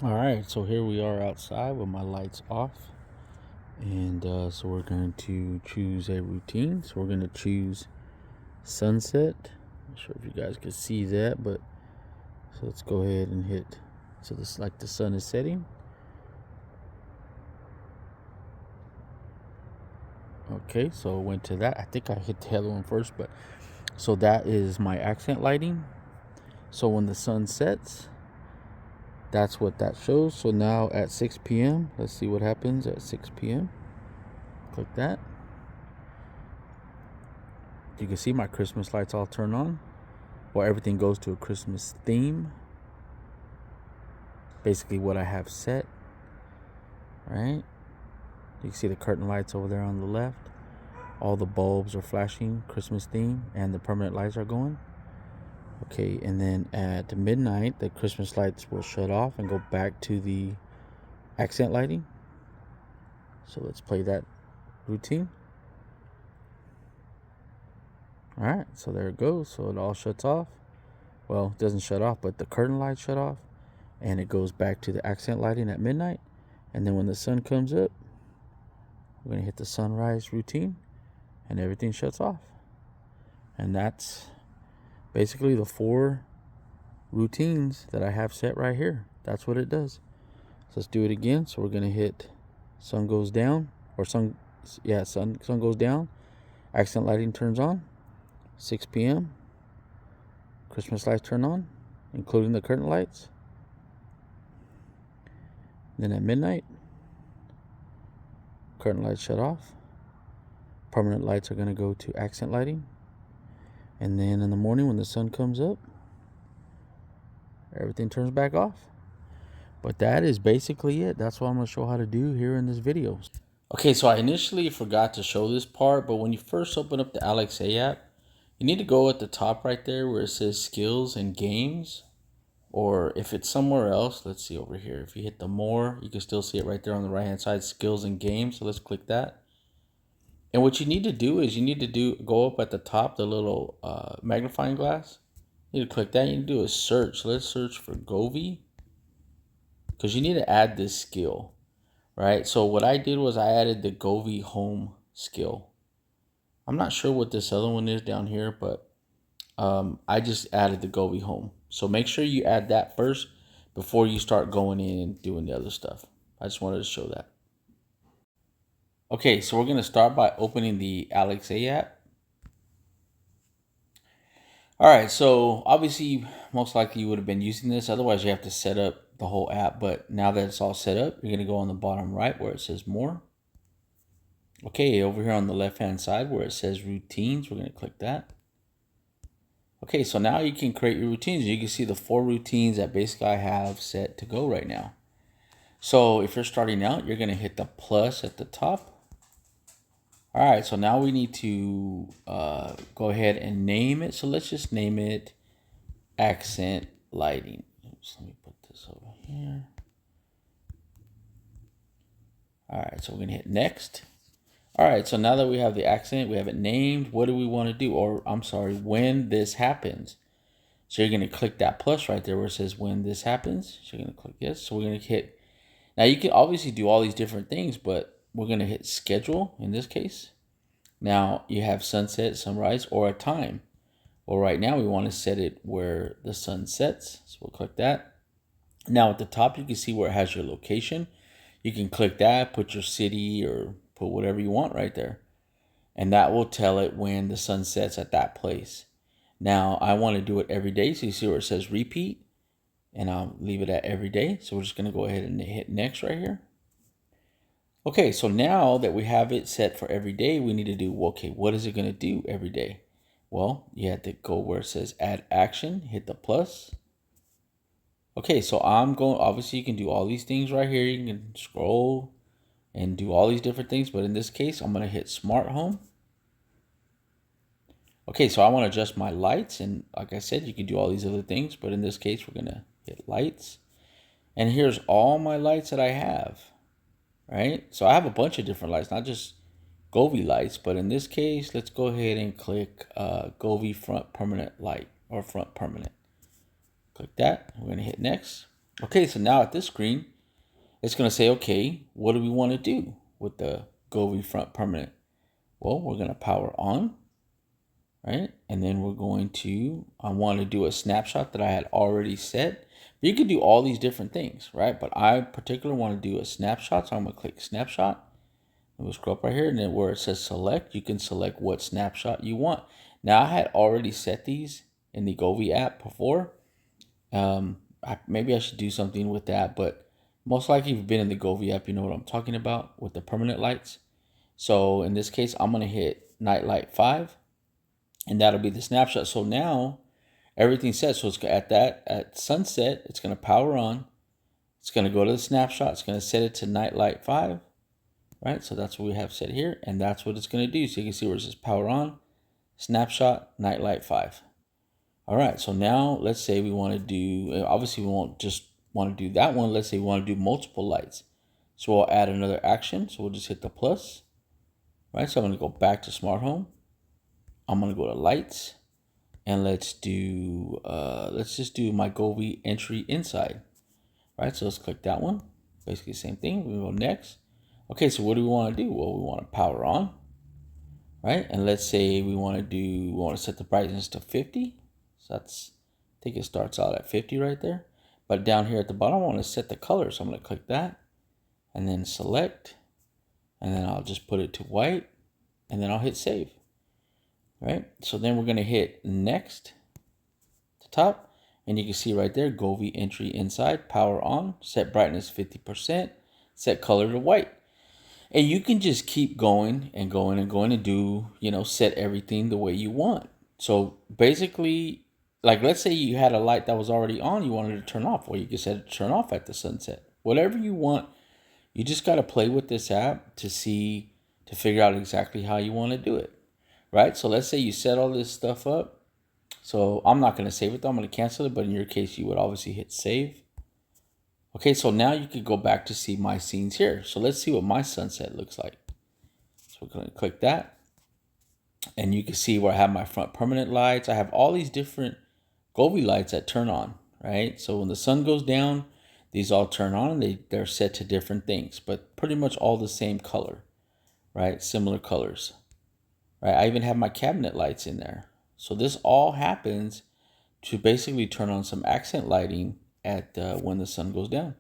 All right, so here we are outside with my lights off, and so we're going to choose a routine. So we're going to choose sunset. Not sure if you guys can see that, but so let's go ahead and hit. So this like the sun is setting. Okay, so I went to that. I think I hit the other one first, but so that is my accent lighting. So when the sun sets, that's what that shows. So now at 6 p.m., let's see what happens at 6 p.m. Click that. You can see my Christmas lights all turn on. Well, everything goes to a Christmas theme. Basically what I have set, right? You can see the curtain lights over there on the left. All the bulbs are flashing Christmas theme and the permanent lights are going. Okay, and then at midnight, the Christmas lights will shut off and go back to the accent lighting. So let's play that routine. All right, so there it goes. So it all shuts off. Well, it doesn't shut off, but the curtain lights shut off. And it goes back to the accent lighting at midnight. And then when the sun comes up, we're going to hit the sunrise routine and everything shuts off. And that's basically the 4 routines that I have set right here. That's what it does. So let's do it again. So we're going to hit sun goes down or sun goes down. Accent lighting turns on. 6 p.m. Christmas lights turn on, including the curtain lights. Then at midnight, curtain lights shut off. Permanent lights are going to go to accent lighting. And then in the morning when the sun comes up, everything turns back off. But that is basically it. That's what I'm going to show how to do here in this video. Okay, so I initially forgot to show this part, but when you first open up the Alexa app, you need to go at the top right there where it says skills and games. Or if it's somewhere else, let's see over here. If you hit the more, you can still see it right there on the right hand side, skills and games. So let's click that. And what you need to do is go up at the top, the little magnifying glass. You need to click that. You need to do a search. So let's search for Govee because you need to add this skill, right? So what I did was I added the Govee home skill. I'm not sure what this other one is down here, but I just added the Govee home. So make sure you add that first before you start going in and doing the other stuff. I just wanted to show that. Okay, so we're going to start by opening the Alexa app. All right, so obviously, most likely you would have been using this. Otherwise, you have to set up the whole app. But now that it's all set up, you're going to go on the bottom right where it says more. Okay, over here on the left-hand side where it says routines, we're going to click that. Okay, so now you can create your routines. You can see the 4 routines that basically I have set to go right now. So if you're starting out, you're going to hit the plus at the top. All right, so now we need to go ahead and name it. So let's just name it accent lighting. Oops, let me put this over here. All right, so we're going to hit next. All right, so now that we have the accent, we have it named. What do we want to do? Or I'm sorry, when this happens. So you're going to click that plus right there where it says when this happens. So you're going to click yes. So we're going to hit. Now you can obviously do all these different things, but we're going to hit schedule in this case. Now you have sunset, sunrise, or a time. Well, right now we want to set it where the sun sets. So we'll click that. Now at the top, you can see where it has your location. You can click that, put your city or put whatever you want right there. And that will tell it when the sun sets at that place. Now I want to do it every day. So you see where it says repeat and I'll leave it at every day. So we're just going to go ahead and hit next right here. Okay, so now that we have it set for every day, we need to do, okay, what is it going to do every day? Well, you have to go where it says add action, hit the plus. Okay, so I'm going, obviously you can do all these things right here. You can scroll and do all these different things, but in this case, I'm going to hit smart home. Okay, so I want to adjust my lights, and like I said, you can do all these other things, but in this case, we're going to hit lights. And here's all my lights that I have, right? So I have a bunch of different lights, not just Govee lights, but in this case, let's go ahead and click Govee front permanent light or front permanent. Click that. We're going to hit next. Okay, so now at this screen, it's going to say, okay, what do we want to do with the Govee front permanent? Well, we're going to power on, right? And then we're going to, I want to do a snapshot that I had already set. But you could do all these different things, right? But I particularly want to do a snapshot. So I'm going to click snapshot. And we'll scroll up right here. And then where it says select, you can select what snapshot you want. Now I had already set these in the Govee app before. Maybe I should do something with that, but most likely if you've been in the Govee app, you know what I'm talking about with the permanent lights. So in this case, I'm going to hit night light 5, and that'll be the snapshot. So now everything's set. So it's at sunset, it's going to power on. It's going to go to the snapshot. It's going to set it to night light 5, right? So that's what we have set here, and that's what it's going to do. So you can see where it says power on, snapshot, night light 5. All right, so now let's say we want to do, obviously we won't just want to do that one. Let's say we want to do multiple lights. So we'll add another action. So we'll just hit the plus, right? So I'm going to go back to smart home. I'm going to go to lights, and let's just do my Govee entry inside, right? So let's click that one. Basically the same thing. We go next. Okay, so what do we want to do? Well, we want to power on, right? And let's say we want to set the brightness to 50. So I think it starts out at 50 right there. But down here at the bottom, I want to set the color. So I'm going to click that and then select. And then I'll just put it to white. And then I'll hit save. Right? So then we're going to hit next at the top. And you can see right there, Govee entry inside, power on, set brightness 50%, set color to white. And you can just keep going and going and going and do, set everything the way you want. So basically, like let's say you had a light that was already on, you wanted to turn off. Well, you can set it to turn off at the sunset. Whatever you want, you just got to play with this app to figure out exactly how you want to do it, right? So let's say you set all this stuff up. So I'm not going to save it though, I'm going to cancel it. But in your case, you would obviously hit save. Okay, so now you could go back to see my scenes here. So let's see what my sunset looks like. So we're going to click that. And you can see where I have my front permanent lights. I have all these different Govee lights that turn on, right? So when the sun goes down, these all turn on. They're set to different things, but pretty much all the same color, right? Similar colors, right? I even have my cabinet lights in there. So this all happens to basically turn on some accent lighting at when the sun goes down,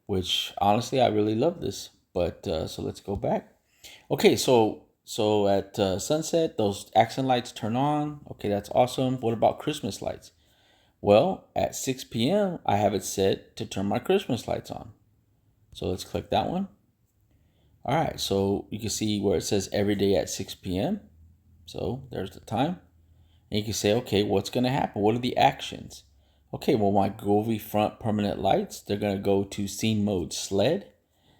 which honestly I really love this. But so let's go back. Okay, so at sunset, those accent lights turn on. Okay, that's awesome. What about Christmas lights? Well, at 6 p.m., I have it set to turn my Christmas lights on. So let's click that one. All right, so you can see where it says every day at 6 p.m. So there's the time. And you can say, okay, what's going to happen? What are the actions? Okay, well, my Govee front permanent lights, they're going to go to scene mode sled.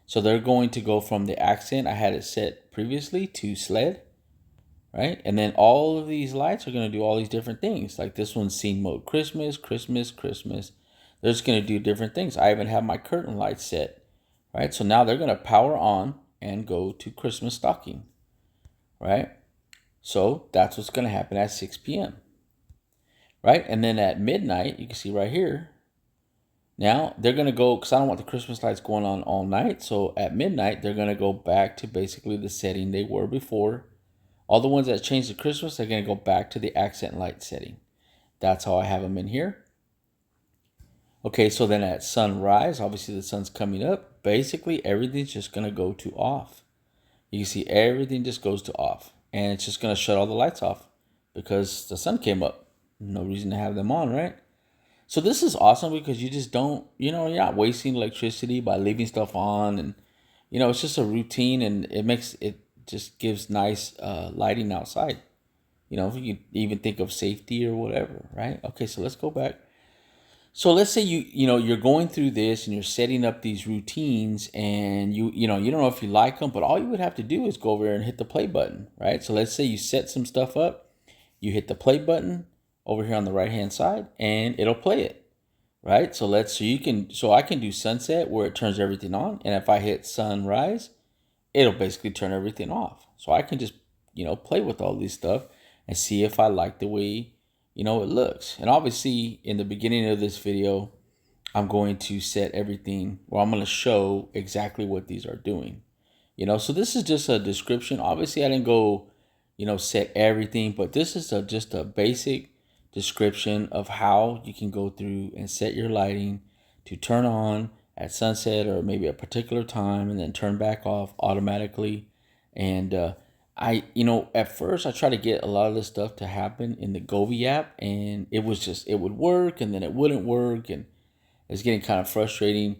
So they're going to go from the accent I had it set previously to sled, right? And then all of these lights are going to do all these different things. Like this one's scene mode Christmas, Christmas, Christmas. They're just going to do different things. I even have my curtain lights set, right? So now they're going to power on and go to Christmas stocking, right? So that's what's going to happen at 6 p.m., right? And then at midnight, you can see right here, now they're going to go, because I don't want the Christmas lights going on all night. So at midnight, they're going to go back to basically the setting they were before. All the ones that changed to Christmas, they're going to go back to the accent light setting. That's how I have them in here. Okay, so then at sunrise, obviously the sun's coming up. Basically, everything's just going to go to off. You can see everything just goes to off. And it's just going to shut all the lights off because the sun came up. No reason to have them on, right? So this is awesome because you just don't, you're not wasting electricity by leaving stuff on. And, it's just a routine, and it just gives nice lighting outside. If you even think of safety or whatever, right? Okay, so let's go back. So let's say you're going through this and you're setting up these routines, and you don't know if you like them, but all you would have to do is go over there and hit the play button, right? So let's say you set some stuff up, you hit the play button over here on the right hand side, and it'll play it, right? So I can do sunset where it turns everything on, and if I hit sunrise, it'll basically turn everything off. So I can just play with all these stuff and see if I like the way it looks. And obviously in the beginning of this video, I'm going to set everything, well, I'm going to show exactly what these are doing. So this is just a description. Obviously, I didn't go, set everything, but this is just a basic description of how you can go through and set your lighting to turn on at sunset or maybe a particular time and then turn back off automatically. And at first I tried to get a lot of this stuff to happen in the Govee app, and it would work and then it wouldn't work, and it's getting kind of frustrating.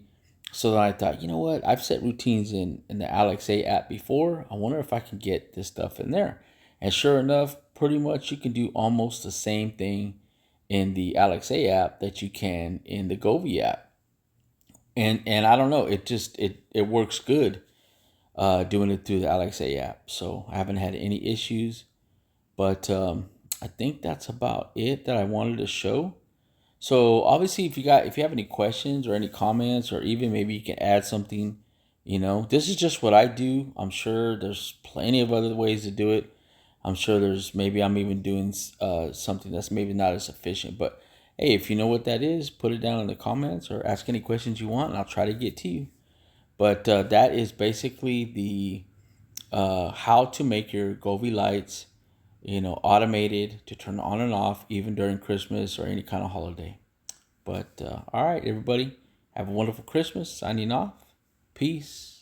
So then I thought, you know what? I've set routines in the Alexa app before. I wonder if I can get this stuff in there. And sure enough, pretty much you can do almost the same thing in the Alexa app that you can in the Govee app. And I don't know, it works good doing it through the Alexa app. So I haven't had any issues. But I think that's about it that I wanted to show. So obviously, if you have any questions or any comments, or even maybe you can add something, this is just what I do. I'm sure there's plenty of other ways to do it. I'm sure maybe I'm even doing something that's maybe not as efficient. But hey, if you know what that is, put it down in the comments or ask any questions you want, and I'll try to get to you. But that is basically the how to make your Govee lights, automated to turn on and off even during Christmas or any kind of holiday. But all right, everybody, have a wonderful Christmas. Signing off. Peace.